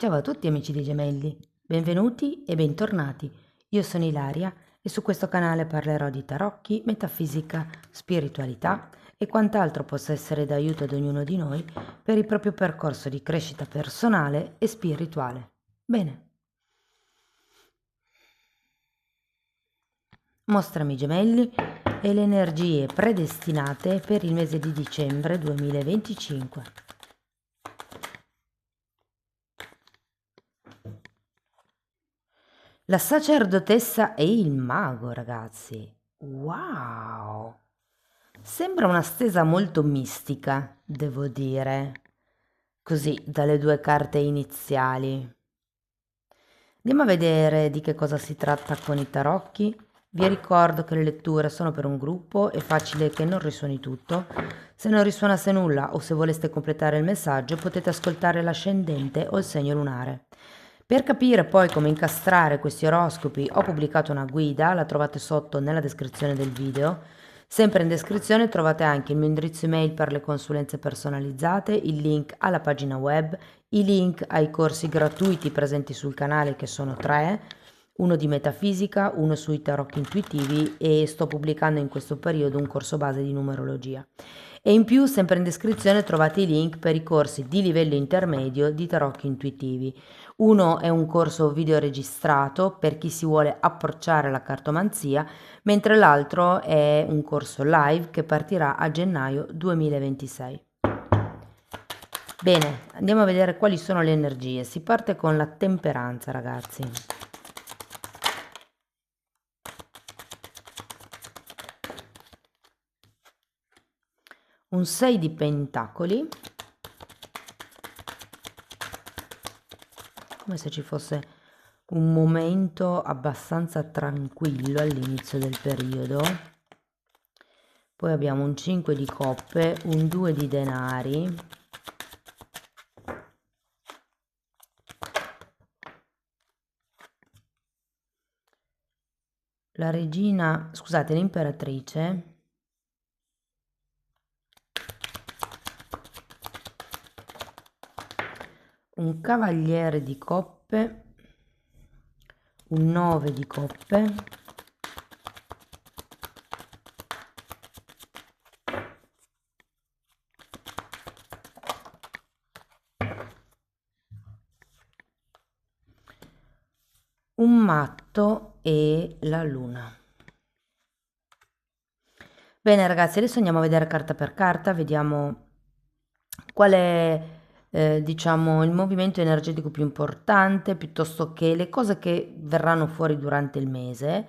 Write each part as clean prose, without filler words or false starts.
Ciao a tutti amici dei gemelli, benvenuti e bentornati. Io sono Ilaria e su questo canale parlerò di tarocchi, metafisica, spiritualità e quant'altro possa essere d'aiuto ad ognuno di noi per il proprio percorso di crescita personale e spirituale. Bene, mostrami i gemelli e le energie predestinate per il mese di dicembre 2025. La sacerdotessa e il mago, ragazzi. Wow! Sembra una stesa molto mistica, devo dire, così dalle due carte iniziali. Andiamo a vedere di che cosa si tratta con i tarocchi. Vi ricordo che le letture sono per un gruppo, è facile che non risuoni tutto. Se non risuonasse nulla o se voleste completare il messaggio potete ascoltare l'ascendente o il segno lunare. Per capire poi come incastrare questi oroscopi ho pubblicato una guida, la trovate sotto nella descrizione del video. Sempre in descrizione trovate anche il mio indirizzo email per le consulenze personalizzate, il link alla pagina web, i link ai corsi gratuiti presenti sul canale che sono 3, uno di metafisica, uno sui tarocchi intuitivi e sto pubblicando in questo periodo un corso base di numerologia. E in più, sempre in descrizione, trovate i link per i corsi di livello intermedio di tarocchi intuitivi. Uno è un corso video registrato per chi si vuole approcciare alla cartomanzia, mentre l'altro è un corso live che partirà a gennaio 2026. Bene, andiamo a vedere quali sono le energie. Si parte con la temperanza, ragazzi. Un 6 di pentacoli, come se ci fosse un momento abbastanza tranquillo all'inizio del periodo. Poi abbiamo un 5 di coppe, un 2 di denari, la regina, scusate, l'imperatrice, un cavaliere di coppe, un 9 di coppe, un matto e la luna. Bene ragazzi, adesso andiamo a vedere carta per carta, vediamo qual è diciamo il movimento energetico più importante piuttosto che le cose che verranno fuori durante il mese.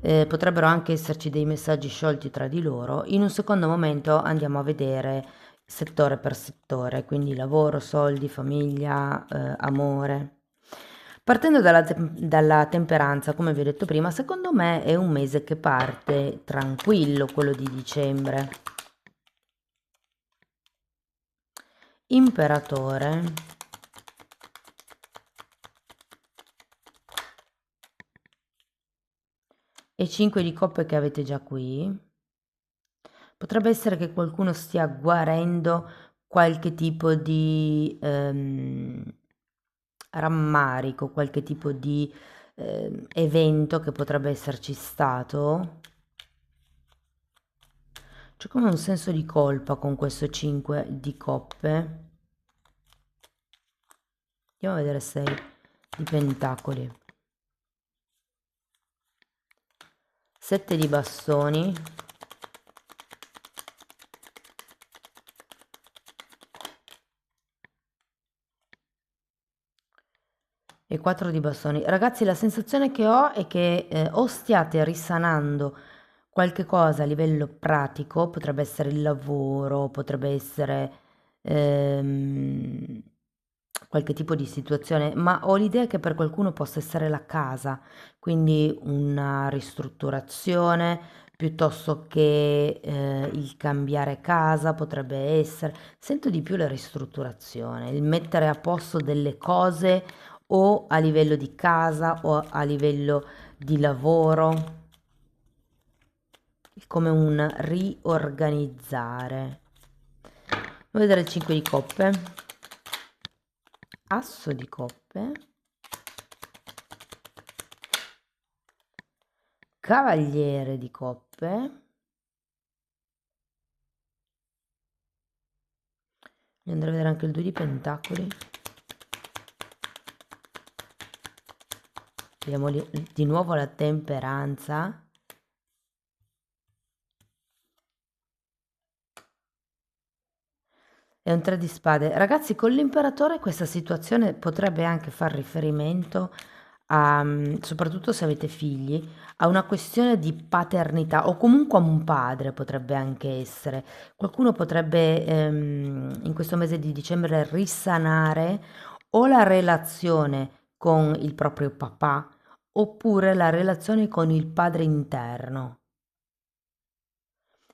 Potrebbero anche esserci dei messaggi sciolti tra di loro. In un secondo momento andiamo a vedere settore per settore, quindi lavoro, soldi, famiglia, amore. Partendo dalla temperanza, come vi ho detto prima, secondo me è un mese che parte tranquillo, quello di dicembre. Imperatore. E 5 di coppe che avete già qui. Potrebbe essere che qualcuno stia guarendo qualche tipo di rammarico, qualche tipo di evento che potrebbe esserci stato. C'è come un senso di colpa con questo 5 di coppe. Andiamo a vedere 6 di pentacoli. 7 di bastoni. E 4 di bastoni. Ragazzi, la sensazione che ho è che o stiate risanando qualche cosa a livello pratico, potrebbe essere il lavoro, potrebbe essere ehm, qualche tipo di situazione, ma ho l'idea che per qualcuno possa essere la casa, quindi una ristrutturazione piuttosto che il cambiare casa potrebbe essere. Sento di più la ristrutturazione, il mettere a posto delle cose o a livello di casa o a livello di lavoro, come un riorganizzare. Andiamo a vedere il 5 di coppe. asso di coppe, cavaliere di coppe, mi andrà a vedere anche il 2 di pentacoli, vediamo di nuovo la temperanza, è un 3 di spade. Ragazzi, con l'imperatore questa situazione potrebbe anche far riferimento a, soprattutto se avete figli, a una questione di paternità o comunque a un padre potrebbe anche essere. Qualcuno potrebbe in questo mese di dicembre risanare o la relazione con il proprio papà oppure la relazione con il padre interno.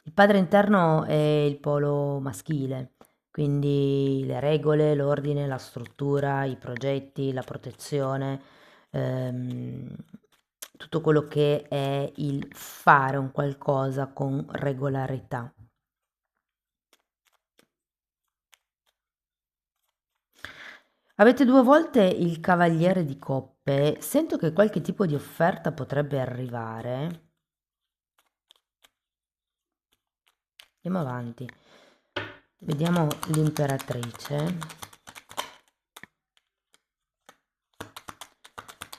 Il padre interno è il polo maschile, quindi le regole, l'ordine, la struttura, i progetti, la protezione, ehm, tutto quello che è il fare un qualcosa con regolarità. Avete 2 volte il cavaliere di coppe, sento che qualche tipo di offerta potrebbe arrivare. Andiamo avanti. Vediamo l'imperatrice.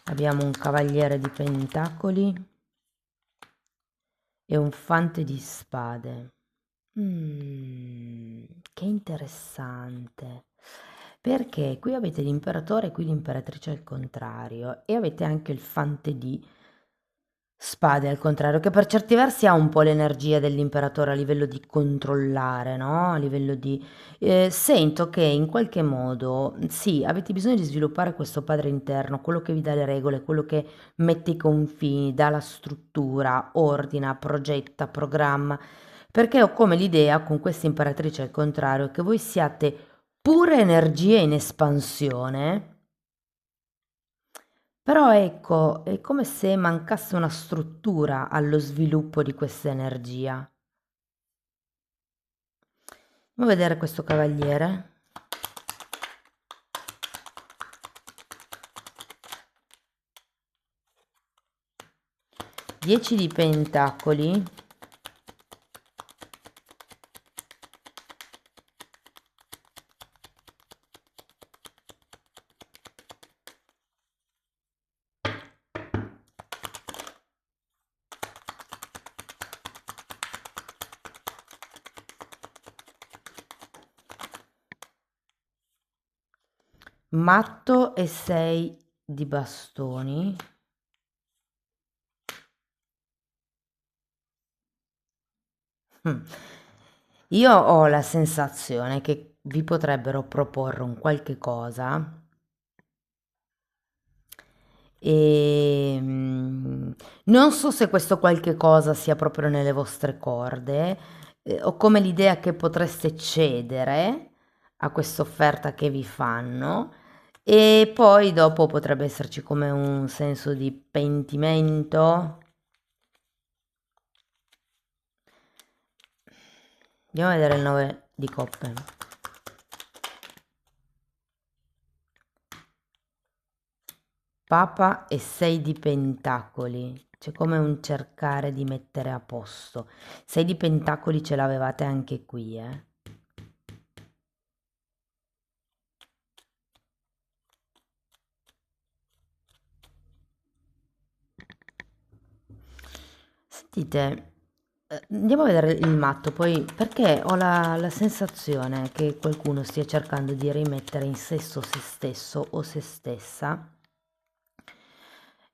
Abbiamo un cavaliere di pentacoli e un fante di spade. Che interessante. Perché qui avete l'imperatore e qui l'imperatrice al contrario e avete anche il fante di spade al contrario, che per certi versi ha un po' l'energia dell'imperatore a livello di controllare, no? A livello di... sento che in qualche modo, sì, avete bisogno di sviluppare questo padre interno, quello che vi dà le regole, quello che mette i confini, dà la struttura, ordina, progetta, programma, perché ho come l'idea con questa imperatrice al contrario che voi siate pure energie in espansione, però ecco, è come se mancasse una struttura allo sviluppo di questa energia. Andiamo a vedere questo cavaliere. Dieci di pentacoli. Matto e 6 di bastoni. Mm. Io ho la sensazione che vi potrebbero proporre un qualche cosa e non so se questo qualche cosa sia proprio nelle vostre corde, ho come l'idea che potreste cedere a questa offerta che vi fanno e poi dopo potrebbe esserci come un senso di pentimento. Andiamo a vedere il 9 di coppe. Papa e 6 di pentacoli. C'è come un cercare di mettere a posto. 6 di pentacoli ce l'avevate anche qui, eh. Sentite, andiamo a vedere il matto, poi perché ho la sensazione che qualcuno stia cercando di rimettere in sesto se stesso o se stessa.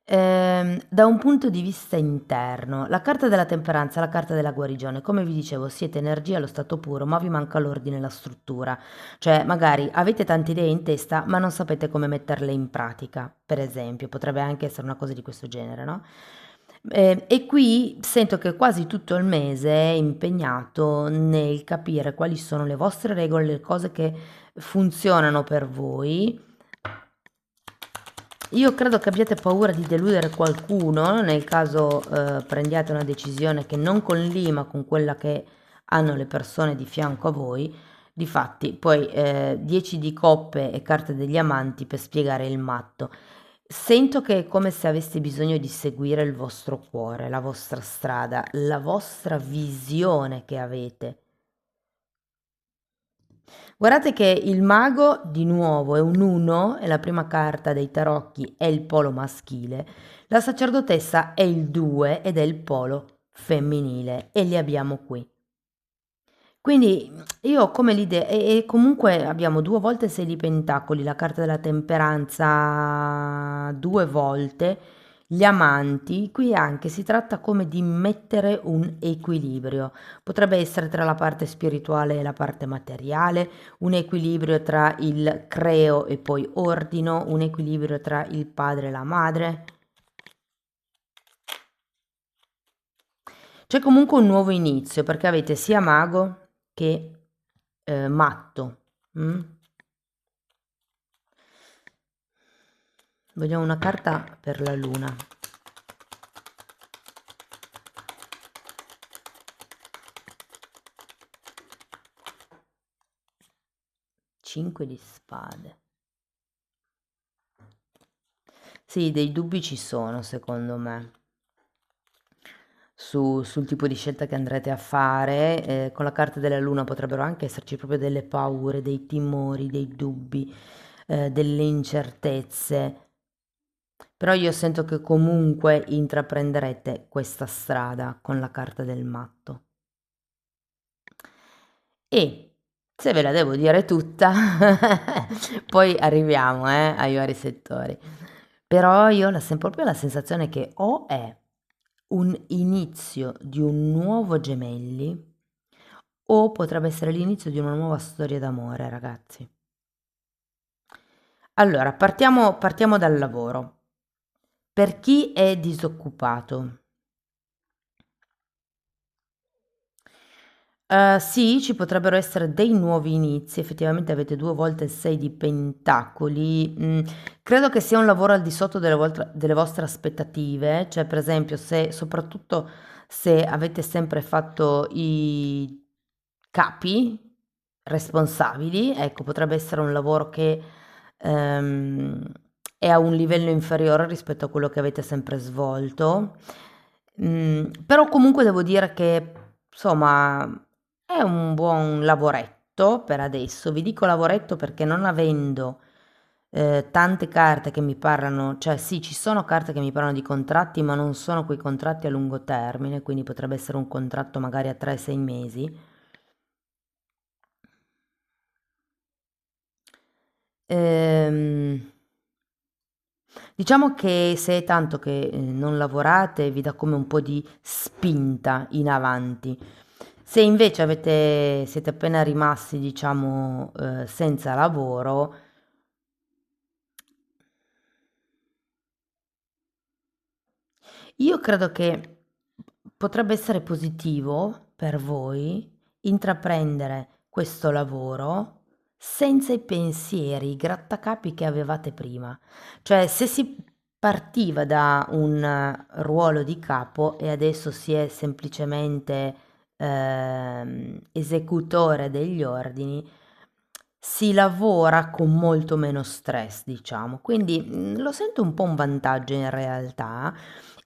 Da un punto di vista interno, la carta della temperanza, la carta della guarigione, come vi dicevo, siete energia allo stato puro, ma vi manca l'ordine e la struttura. Cioè, magari avete tante idee in testa, ma non sapete come metterle in pratica, per esempio, potrebbe anche essere una cosa di questo genere, no? E qui sento che quasi tutto il mese è impegnato nel capire quali sono le vostre regole, le cose che funzionano per voi. Io credo che abbiate paura di deludere qualcuno nel caso prendiate una decisione che non collima con quella che hanno le persone di fianco a voi, Difatti, poi 10 di coppe e carte degli amanti per spiegare il matto. Sento che è come se aveste bisogno di seguire il vostro cuore, la vostra strada, la vostra visione che avete. Guardate che il mago di nuovo è un 1, è la prima carta dei tarocchi, è il polo maschile. La sacerdotessa è il 2 ed è il polo femminile e li abbiamo qui. Quindi io ho come l'idea, e comunque abbiamo due volte 6 di pentacoli, la carta della temperanza due volte, gli amanti, qui anche si tratta come di mettere un equilibrio, potrebbe essere tra la parte spirituale e la parte materiale, un equilibrio tra il creo e poi ordino, un equilibrio tra il padre e la madre. C'è comunque un nuovo inizio perché avete sia mago che matto. Mm? Vogliamo una carta per la luna. Cinque di spade. Sì, dei dubbi ci sono, secondo me, sul tipo di scelta che andrete a fare. Con la carta della luna potrebbero anche esserci proprio delle paure, dei timori, dei dubbi, delle incertezze. Però io sento che comunque intraprenderete questa strada con la carta del matto. E se ve la devo dire tutta, poi arriviamo, ai vari settori. Però io ho proprio la sensazione che o è un inizio di un nuovo Gemelli o potrebbe essere l'inizio di una nuova storia d'amore, ragazzi. Allora, partiamo dal lavoro. Per chi è disoccupato, sì, ci potrebbero essere dei nuovi inizi, effettivamente avete due volte il 6 di pentacoli. Credo che sia un lavoro al di sotto delle vostre aspettative, cioè per esempio se, soprattutto se avete sempre fatto i capi responsabili, ecco, potrebbe essere un lavoro che ehm, è a un livello inferiore rispetto a quello che avete sempre svolto. Però comunque devo dire che, insomma, è un buon lavoretto per adesso. Vi dico lavoretto perché non avendo tante carte che mi parlano, cioè sì, ci sono carte che mi parlano di contratti, ma non sono quei contratti a lungo termine, quindi potrebbe essere un contratto magari a 3-6 mesi. Ehm, diciamo che se è tanto che non lavorate, vi dà come un po' di spinta in avanti. Se invece siete appena rimasti, diciamo, senza lavoro, io credo che potrebbe essere positivo per voi intraprendere questo lavoro senza i pensieri, i grattacapi che avevate prima. Cioè, se si partiva da un ruolo di capo e adesso si è semplicemente esecutore degli ordini, si lavora con molto meno stress, diciamo. Quindi lo sento un po' un vantaggio in realtà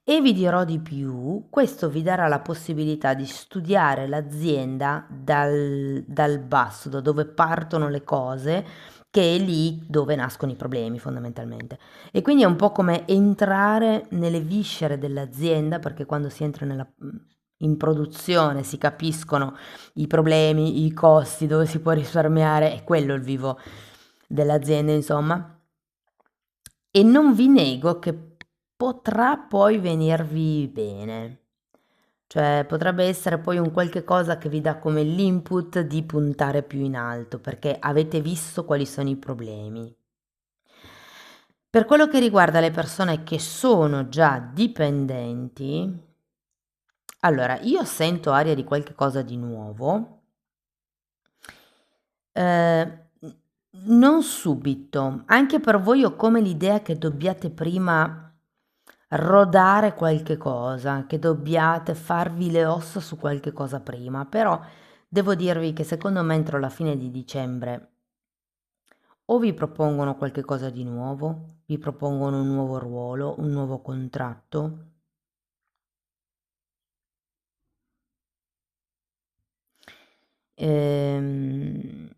e vi dirò di più, questo vi darà la possibilità di studiare l'azienda dal basso, da dove partono le cose, che è lì dove nascono i problemi fondamentalmente. E quindi è un po' come entrare nelle viscere dell'azienda, perché quando si entra in produzione si capiscono i problemi, i costi, dove si può risparmiare, è quello il vivo dell'azienda, insomma. E non vi nego che potrà poi venirvi bene. Cioè, potrebbe essere poi un qualche cosa che vi dà come l'input di puntare più in alto, perché avete visto quali sono i problemi. Per quello che riguarda le persone che sono già dipendenti, allora io sento aria di qualche cosa di nuovo. Ehm, non subito, anche per voi ho come l'idea che dobbiate prima rodare qualche cosa, che dobbiate farvi le ossa su qualche cosa prima, però devo dirvi che secondo me entro la fine di dicembre o vi propongono qualche cosa di nuovo, vi propongono un nuovo ruolo, un nuovo contratto. Ehm,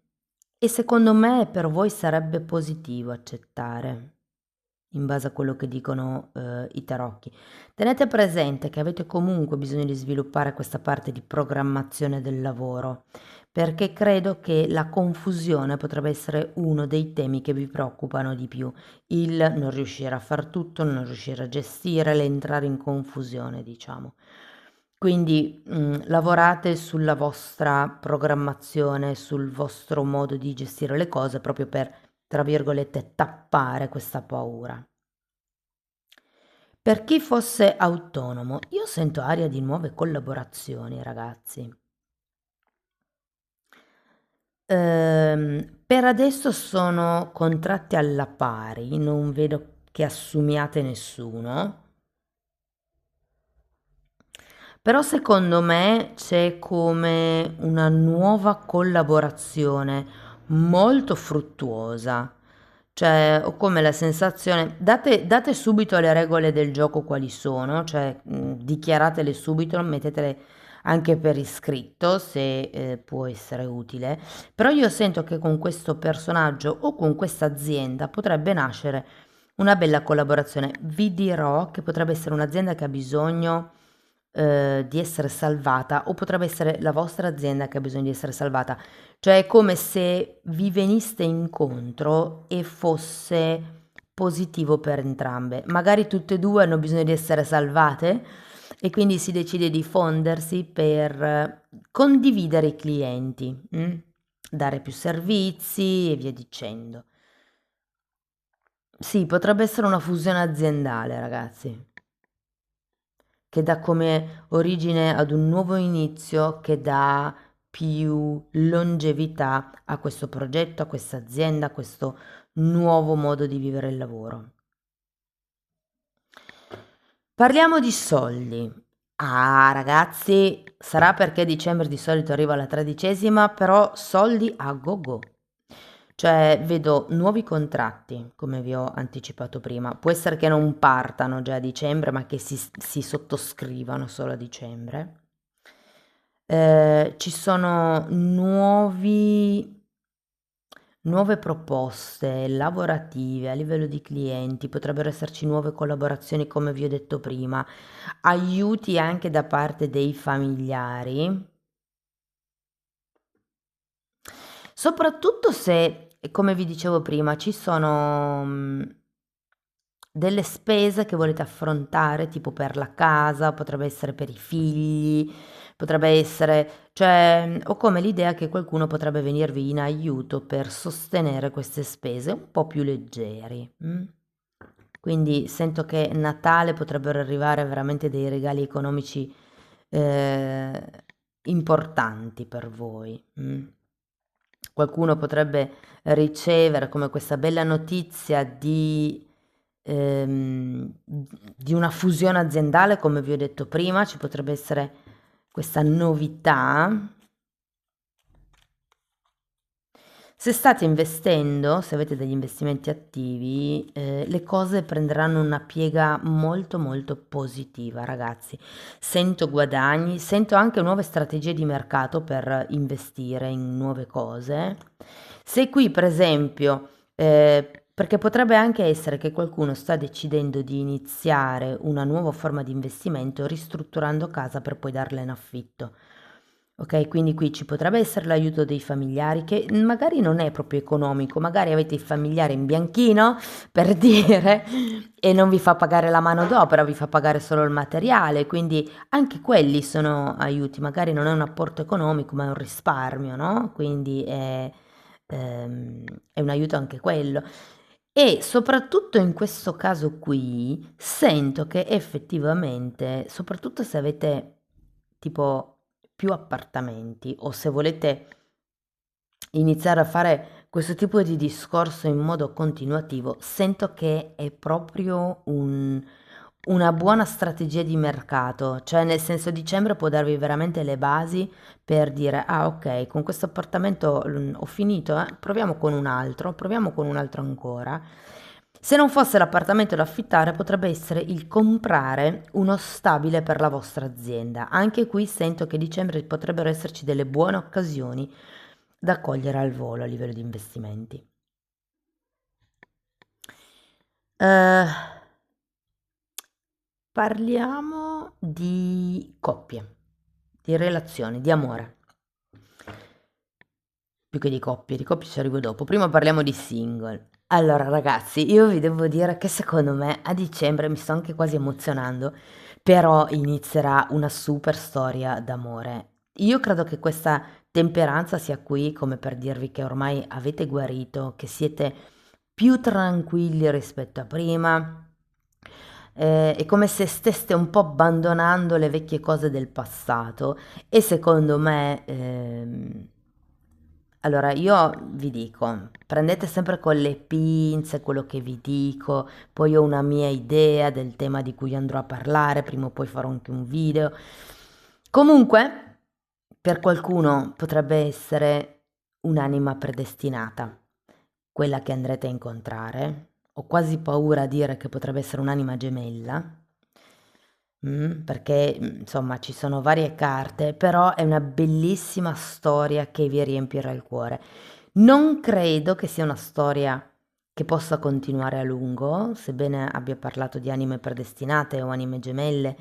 e secondo me per voi sarebbe positivo accettare, in base a quello che dicono i tarocchi. Tenete presente che avete comunque bisogno di sviluppare questa parte di programmazione del lavoro, perché credo che la confusione potrebbe essere uno dei temi che vi preoccupano di più, il non riuscire a far tutto, non riuscire a gestire, l'entrare in confusione, diciamo. Quindi lavorate sulla vostra programmazione, sul vostro modo di gestire le cose proprio per, tra virgolette, tappare questa paura. Per chi fosse autonomo, io sento aria di nuove collaborazioni, ragazzi. Per adesso sono contratti alla pari, non vedo che assumiate nessuno. Però secondo me c'è come una nuova collaborazione molto fruttuosa. Cioè, ho come la sensazione, date subito le regole del gioco quali sono, cioè dichiaratele subito, mettetele anche per iscritto se può essere utile. Però io sento che con questo personaggio o con questa azienda potrebbe nascere una bella collaborazione. Vi dirò che potrebbe essere un'azienda che ha bisogno di essere salvata o potrebbe essere la vostra azienda che ha bisogno di essere salvata. Cioè è come se vi veniste incontro e fosse positivo per entrambe. Magari tutte e due hanno bisogno di essere salvate e quindi si decide di fondersi per condividere i clienti, dare più servizi e via dicendo. Sì, potrebbe essere una fusione aziendale, ragazzi, che dà come origine ad un nuovo inizio, che dà più longevità a questo progetto, a questa azienda, a questo nuovo modo di vivere il lavoro. Parliamo di soldi. Ah, ragazzi, sarà perché dicembre di solito arriva alla 13ª, però soldi a go-go. Cioè, vedo nuovi contratti, come vi ho anticipato prima. Può essere che non partano già a dicembre, ma che si sottoscrivano solo a dicembre. Ci sono nuove proposte lavorative a livello di clienti, potrebbero esserci nuove collaborazioni, come vi ho detto prima, aiuti anche da parte dei familiari. Soprattutto se, come vi dicevo prima, ci sono delle spese che volete affrontare, tipo per la casa, potrebbe essere per i figli, potrebbe essere, cioè, ho come l'idea che qualcuno potrebbe venirvi in aiuto per sostenere queste spese un po' più leggeri. Quindi sento che Natale potrebbero arrivare veramente dei regali economici importanti per voi. Qualcuno potrebbe ricevere come questa bella notizia di una fusione aziendale, come vi ho detto prima, ci potrebbe essere questa novità. Se state investendo, se avete degli investimenti attivi, le cose prenderanno una piega molto molto positiva, ragazzi. Sento guadagni, sento anche nuove strategie di mercato per investire in nuove cose. Se qui, per esempio, perché potrebbe anche essere che qualcuno sta decidendo di iniziare una nuova forma di investimento ristrutturando casa per poi darla in affitto. Ok, quindi qui ci potrebbe essere l'aiuto dei familiari che magari non è proprio economico, magari avete il familiare in bianchino per dire e non vi fa pagare la manodopera, vi fa pagare solo il materiale, quindi anche quelli sono aiuti, magari non è un apporto economico ma è un risparmio, no? Quindi è un aiuto anche quello. E soprattutto in questo caso qui sento che effettivamente, soprattutto se avete tipo più appartamenti o se volete iniziare a fare questo tipo di discorso in modo continuativo, sento che è proprio una buona strategia di mercato, cioè nel senso dicembre può darvi veramente le basi per dire, ah ok, con questo appartamento ho finito, proviamo con un altro ancora. Se non fosse l'appartamento da affittare, potrebbe essere il comprare uno stabile per la vostra azienda. Anche qui sento che a dicembre potrebbero esserci delle buone occasioni da cogliere al volo a livello di investimenti. Eh, Parliamo di coppie, di relazioni, di amore. Più che di coppie ci arrivo dopo. Prima parliamo di single. Allora, ragazzi, io vi devo dire che secondo me a dicembre mi sto anche quasi emozionando, però inizierà una super storia d'amore. Io credo che questa temperanza sia qui come per dirvi che ormai avete guarito, che siete più tranquilli rispetto a prima. È come se steste un po' abbandonando le vecchie cose del passato e secondo me, allora io vi dico, prendete sempre con le pinze quello che vi dico, poi ho una mia idea del tema di cui andrò a parlare, prima o poi farò anche un video. Comunque, per qualcuno potrebbe essere un'anima predestinata, quella che andrete a incontrare. Ho quasi paura a dire che potrebbe essere un'anima gemella, perché insomma ci sono varie carte, però è una bellissima storia che vi riempirà il cuore. Non credo che sia una storia che possa continuare a lungo, sebbene abbia parlato di anime predestinate o anime gemelle.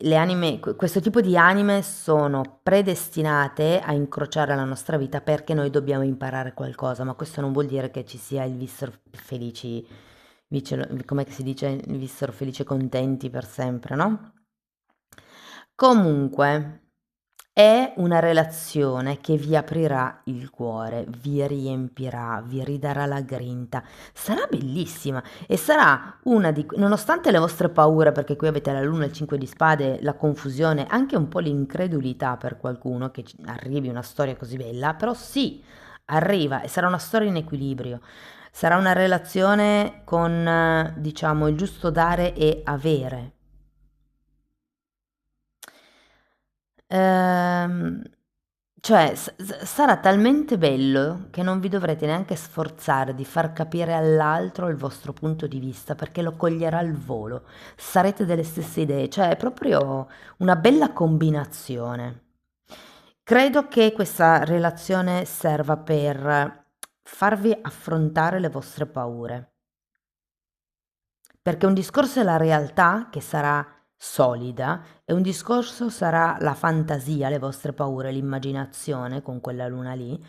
Le anime, questo tipo di anime sono predestinate a incrociare la nostra vita perché noi dobbiamo imparare qualcosa, ma questo non vuol dire che ci sia il vissero felici, come si dice, il vissero felici e contenti per sempre, no? Comunque, è una relazione che vi aprirà il cuore, vi riempirà, vi ridarà la grinta. Sarà bellissima e sarà una di... Nonostante le vostre paure, perché qui avete la luna, il 5 di spade, la confusione, anche un po' l'incredulità per qualcuno che arrivi una storia così bella, però sì, arriva e sarà una storia in equilibrio. Sarà una relazione con, diciamo, il giusto dare e avere. Ehm, cioè, sarà talmente bello che non vi dovrete neanche sforzare di far capire all'altro il vostro punto di vista perché lo coglierà al volo. Sarete delle stesse idee, cioè è proprio una bella combinazione. Credo che questa relazione serva per farvi affrontare le vostre paure. Perché un discorso è la realtà che sarà solida e un discorso sarà la fantasia, le vostre paure, l'immaginazione con quella luna lì.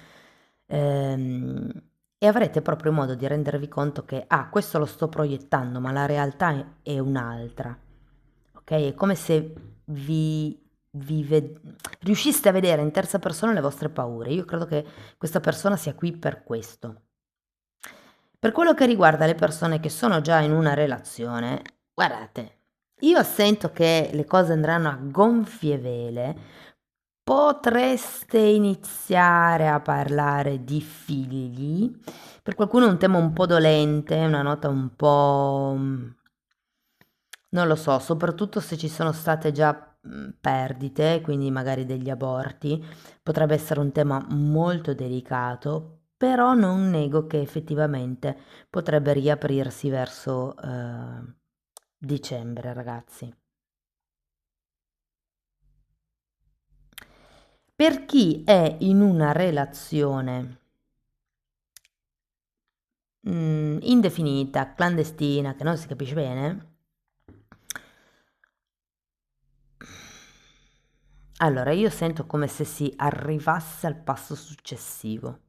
Ehm, e avrete proprio modo di rendervi conto che, ah, questo lo sto proiettando, ma la realtà è un'altra. Ok? È come se riusciste a vedere in terza persona le vostre paure. Io credo che questa persona sia qui per questo. Per quello che riguarda le persone che sono già in una relazione, guardate, io sento che le cose andranno a gonfie vele, potreste iniziare a parlare di figli. Per qualcuno è un tema un po' dolente, una nota un po'... non lo so, soprattutto se ci sono state già perdite, quindi magari degli aborti, potrebbe essere un tema molto delicato, però non nego che effettivamente potrebbe riaprirsi verso dicembre, ragazzi. Per chi è in una relazione indefinita, clandestina, che non si capisce bene, allora io sento come se si arrivasse al passo successivo.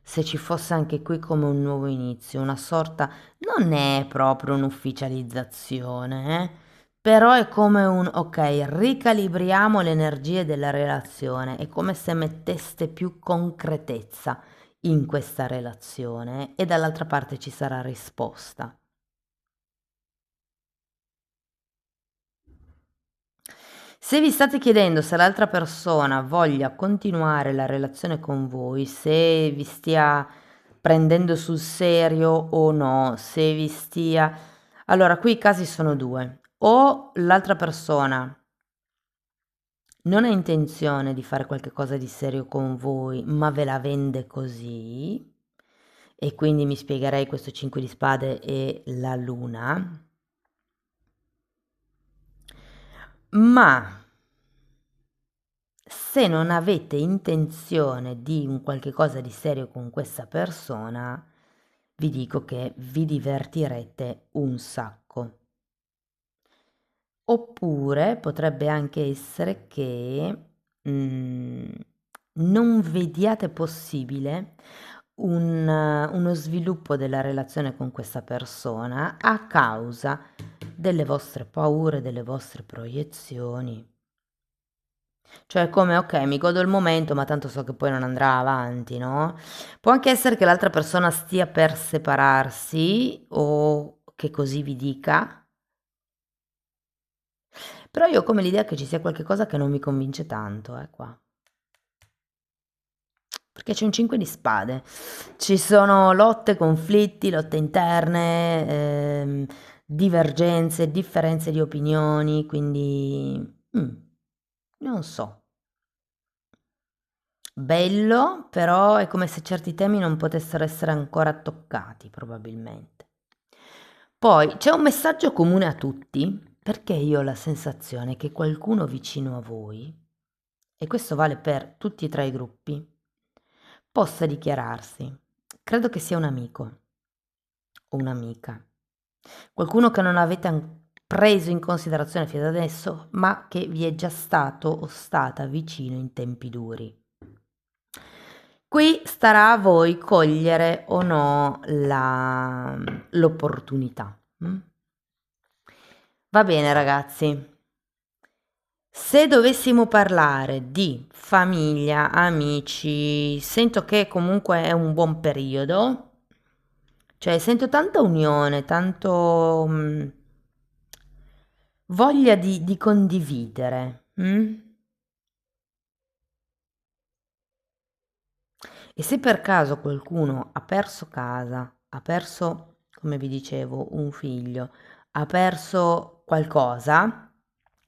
Se ci fosse anche qui come un nuovo inizio, una sorta, non è proprio un'ufficializzazione, però è come un, ok, ricalibriamo le energie della relazione, è come se metteste più concretezza in questa relazione e dall'altra parte ci sarà risposta. Se vi state chiedendo se l'altra persona voglia continuare la relazione con voi, se vi stia prendendo sul serio o no, se vi stia... Allora, qui i casi sono due. O l'altra persona non ha intenzione di fare qualche cosa di serio con voi, ma ve la vende così, e quindi mi spiegherei questo 5 di spade e la luna. Ma se non avete intenzione di un qualche cosa di serio con questa persona, vi dico che vi divertirete un sacco. Oppure potrebbe anche essere che non vediate possibile uno sviluppo della relazione con questa persona a causa delle vostre paure, delle vostre proiezioni. Cioè come, ok, mi godo il momento, ma tanto so che poi non andrà avanti, no? Può anche essere che l'altra persona stia per separarsi o che così vi dica, però io ho come l'idea che ci sia qualche cosa che non mi convince tanto, qua. Perché c'è un 5 di spade. Ci sono lotte, conflitti, lotte interne, divergenze, differenze di opinioni, quindi non so. Bello, però è come se certi temi non potessero essere ancora toccati, probabilmente. Poi c'è un messaggio comune a tutti, perché io ho la sensazione che qualcuno vicino a voi, e questo vale per tutti e tre i gruppi, possa dichiararsi. Credo che sia un amico o un'amica, qualcuno che non avete preso in considerazione fino ad adesso, ma che vi è già stato o stata vicino in tempi duri. Qui starà a voi cogliere o no l'opportunità. Va bene, ragazzi. Se dovessimo parlare di famiglia, amici, sento che comunque è un buon periodo, cioè sento tanta unione, tanto voglia di condividere. E se per caso qualcuno ha perso casa, ha perso, come vi dicevo, un figlio, ha perso qualcosa,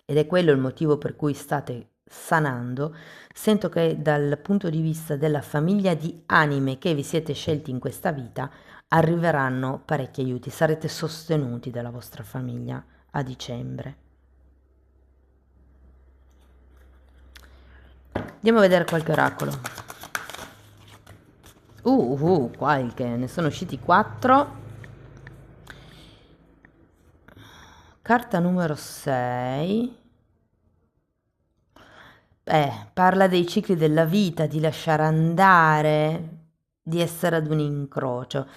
ed è quello il motivo per cui state sanando, sento che dal punto di vista della famiglia di anime che vi siete scelti in questa vita, arriveranno parecchi aiuti, sarete sostenuti dalla vostra famiglia a dicembre. Andiamo a vedere qualche oracolo. Qualche, ne sono usciti 4. Carta numero 6. Parla dei cicli della vita, di lasciare andare, di essere ad un incrocio.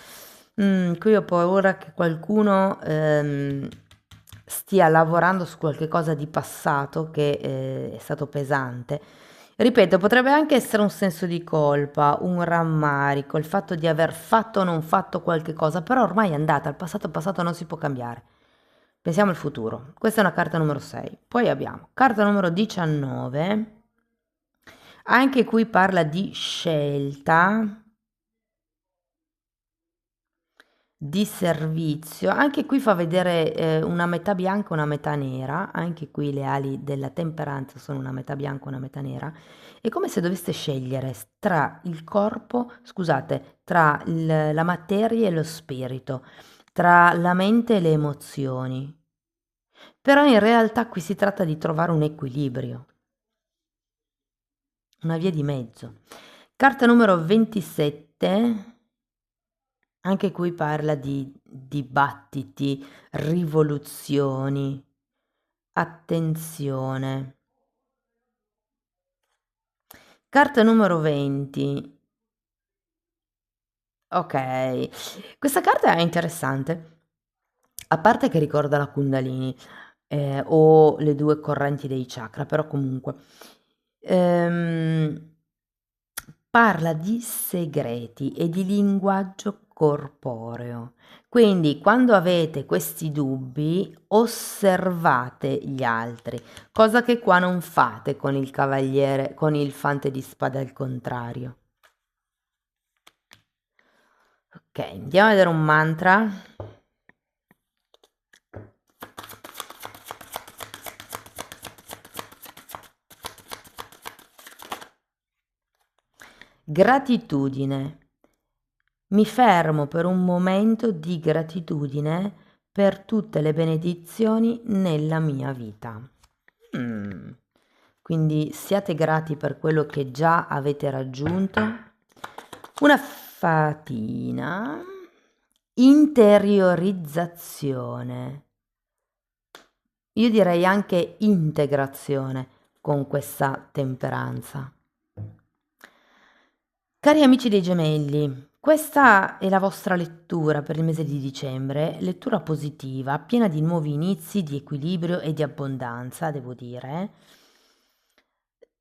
Qui ho paura che qualcuno stia lavorando su qualche cosa di passato che è stato pesante. Ripeto, potrebbe anche essere un senso di colpa, un rammarico, il fatto di aver fatto o non fatto qualche cosa, però ormai è andata, il passato non si può cambiare. Pensiamo al futuro. Questa è una carta numero 6. Poi abbiamo carta numero 19. Anche qui parla di scelta, di servizio. Anche qui fa vedere una metà bianca e una metà nera. Anche qui le ali della temperanza sono una metà bianca e una metà nera. È come se doveste scegliere tra il corpo, scusate, tra la materia e lo spirito, tra la mente e le emozioni. Però in realtà qui si tratta di trovare un equilibrio, una via di mezzo. Carta numero 27, anche qui parla di dibattiti, rivoluzioni, attenzione. Carta numero 20. Ok, questa carta è interessante, a parte che ricorda la Kundalini o le due correnti dei chakra, però comunque ehm, parla di segreti e di linguaggio corporeo. Quindi quando avete questi dubbi, osservate gli altri, cosa che qua non fate con il cavaliere, con il fante di spade al contrario. Ok, andiamo a vedere un mantra. Gratitudine. Mi fermo per un momento di gratitudine per tutte le benedizioni nella mia vita. Quindi siate grati per quello che già avete raggiunto. Una fatina. Interiorizzazione. Io direi anche integrazione con questa temperanza. Cari amici dei Gemelli, questa è la vostra lettura per il mese di dicembre, lettura positiva, piena di nuovi inizi, di equilibrio e di abbondanza, devo dire.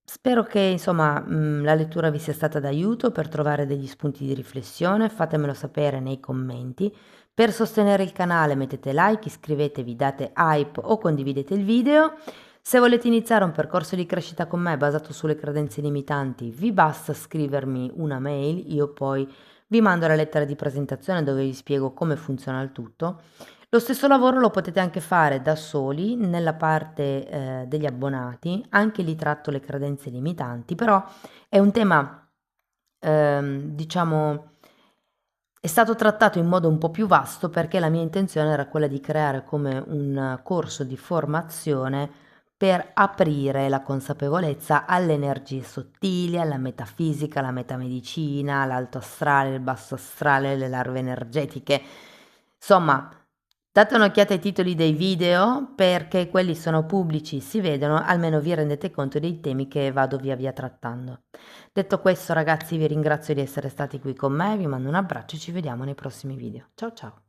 Spero che insomma la lettura vi sia stata d'aiuto per trovare degli spunti di riflessione, fatemelo sapere nei commenti. Per sostenere il canale mettete like, iscrivetevi, date hype o condividete il video. Se volete iniziare un percorso di crescita con me basato sulle credenze limitanti, vi basta scrivermi una mail, io poi vi mando la lettera di presentazione dove vi spiego come funziona il tutto. Lo stesso lavoro lo potete anche fare da soli nella parte degli abbonati, anche lì tratto le credenze limitanti, però è un tema, diciamo, è stato trattato in modo un po' più vasto perché la mia intenzione era quella di creare come un corso di formazione per aprire la consapevolezza alle energie sottili, alla metafisica, alla metamedicina, all'alto astrale, il basso astrale, le larve energetiche. Insomma, date un'occhiata ai titoli dei video perché quelli sono pubblici, si vedono, almeno vi rendete conto dei temi che vado via via trattando. Detto questo, ragazzi, vi ringrazio di essere stati qui con me, vi mando un abbraccio e ci vediamo nei prossimi video. Ciao ciao!